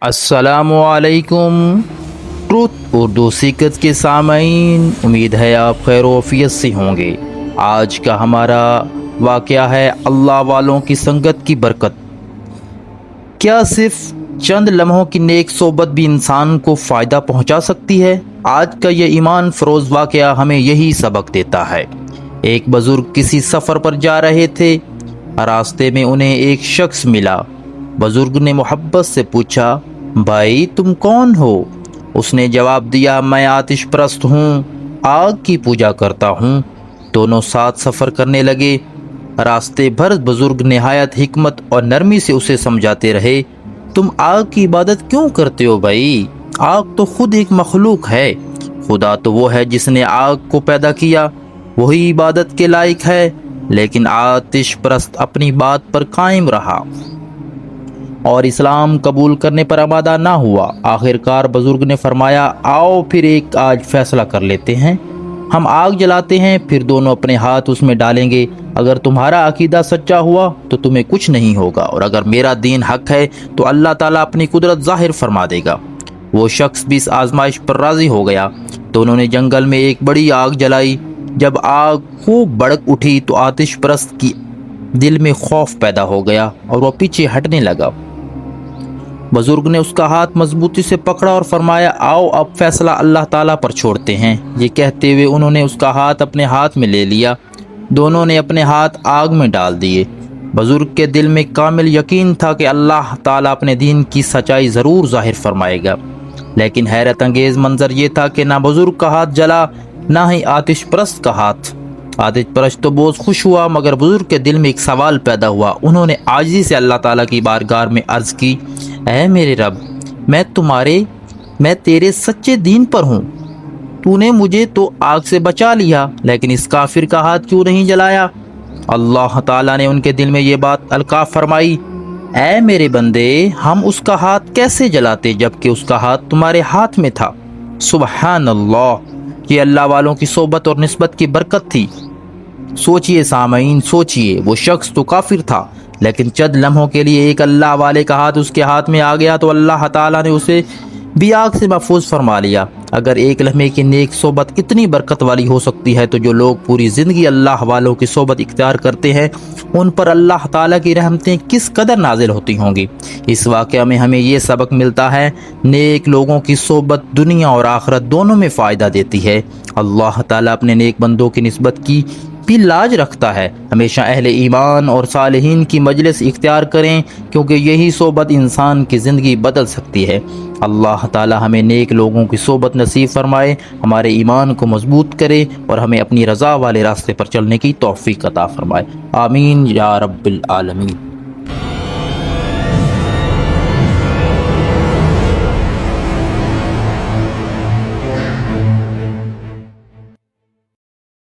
السلام علیکم۔ Truth Urdu secret کے سامعین، امید ہے آپ خیر و عافیت سے ہوں گے۔ آج کا ہمارا واقعہ ہے اللہ والوں کی سنگت کی برکت۔ کیا صرف چند لمحوں کی نیک صحبت بھی انسان کو فائدہ پہنچا سکتی ہے؟ آج کا یہ ایمان فروز واقعہ ہمیں یہی سبق دیتا ہے۔ ایک بزرگ کسی سفر پر جا رہے تھے۔ راستے میں انہیں ایک شخص ملا۔ بزرگ نے محبت سے پوچھا، بھائی تم کون ہو؟ اس نے جواب دیا، میں آتش پرست ہوں، آگ کی پوجا کرتا ہوں۔ دونوں ساتھ سفر کرنے لگے۔ راستے بھر بزرگ نہایت حکمت اور نرمی سے اسے سمجھاتے رہے، تم آگ کی عبادت کیوں کرتے ہو بھائی؟ آگ تو خود ایک مخلوق ہے، خدا تو وہ ہے جس نے آگ کو پیدا کیا، وہی عبادت کے لائق ہے۔ لیکن آتش پرست اپنی بات پر قائم رہا اور اسلام قبول کرنے پر آمادہ نہ ہوا۔ آخر کار بزرگ نے فرمایا، آؤ پھر ایک آج فیصلہ کر لیتے ہیں، ہم آگ جلاتے ہیں، پھر دونوں اپنے ہاتھ اس میں ڈالیں گے۔ اگر تمہارا عقیدہ سچا ہوا تو تمہیں کچھ نہیں ہوگا، اور اگر میرا دین حق ہے تو اللہ تعالیٰ اپنی قدرت ظاہر فرما دے گا۔ وہ شخص بھی اس آزمائش پر راضی ہو گیا۔ دونوں نے جنگل میں ایک بڑی آگ جلائی۔ جب آگ خوب بھڑک اٹھی تو آتش پرست کی دل میں خوف پیدا ہو گیا اور وہ پیچھے ہٹنے لگا۔ بزرگ نے اس کا ہاتھ مضبوطی سے پکڑا اور فرمایا، آؤ اب فیصلہ اللہ تعالیٰ پر چھوڑتے ہیں۔ یہ کہتے ہوئے انہوں نے اس کا ہاتھ اپنے ہاتھ میں لے لیا۔ دونوں نے اپنے ہاتھ آگ میں ڈال دیے۔ بزرگ کے دل میں کامل یقین تھا کہ اللہ تعالیٰ اپنے دین کی سچائی ضرور ظاہر فرمائے گا۔ لیکن حیرت انگیز منظر یہ تھا کہ نہ بزرگ کا ہاتھ جلا، نہ ہی آتش پرست کا ہاتھ۔ آتش پرست تو بہت خوش ہوا، مگر بزرگ کے دل میں ایک سوال پیدا ہوا۔ انہوں نے عاجزی سے اللہ تعالیٰ کی بارگاہ میں عرض کی، اے میرے رب، میں تیرے سچے دین پر ہوں، تو نے مجھے تو آگ سے بچا لیا، لیکن اس کافر کا ہاتھ کیوں نہیں جلایا؟ اللہ تعالیٰ نے ان کے دل میں یہ بات القاء فرمائی، اے میرے بندے، ہم اس کا ہاتھ کیسے جلاتے جبکہ اس کا ہاتھ تمہارے ہاتھ میں تھا؟ سبحان اللہ! یہ اللہ والوں کی صحبت اور نسبت کی برکت تھی۔ سوچئے سامعین، سوچئے، وہ شخص تو کافر تھا، لیکن چند لمحوں کے لیے ایک اللہ والے کا ہاتھ اس کے ہاتھ میں آ گیا تو اللہ تعالیٰ نے اسے بھی آگ سے محفوظ فرما لیا۔ اگر ایک لمحے کی نیک صحبت اتنی برکت والی ہو سکتی ہے تو جو لوگ پوری زندگی اللہ والوں کی صحبت اختیار کرتے ہیں، ان پر اللہ تعالیٰ کی رحمتیں کس قدر نازل ہوتی ہوں گی۔ اس واقعہ میں ہمیں یہ سبق ملتا ہے، نیک لوگوں کی صحبت دنیا اور آخرت دونوں میں فائدہ دیتی ہے۔ اللہ تعالیٰ اپنے نیک بندوں کی نسبت کی بھی لاج رکھتا ہے۔ ہمیشہ اہل ایمان اور صالحین کی مجلس اختیار کریں، کیونکہ یہی صحبت انسان کی زندگی بدل سکتی ہے۔ اللہ تعالی ہمیں نیک لوگوں کی صحبت نصیب فرمائے، ہمارے ایمان کو مضبوط کرے اور ہمیں اپنی رضا والے راستے پر چلنے کی توفیق عطا فرمائے۔ آمین یا رب العالمین۔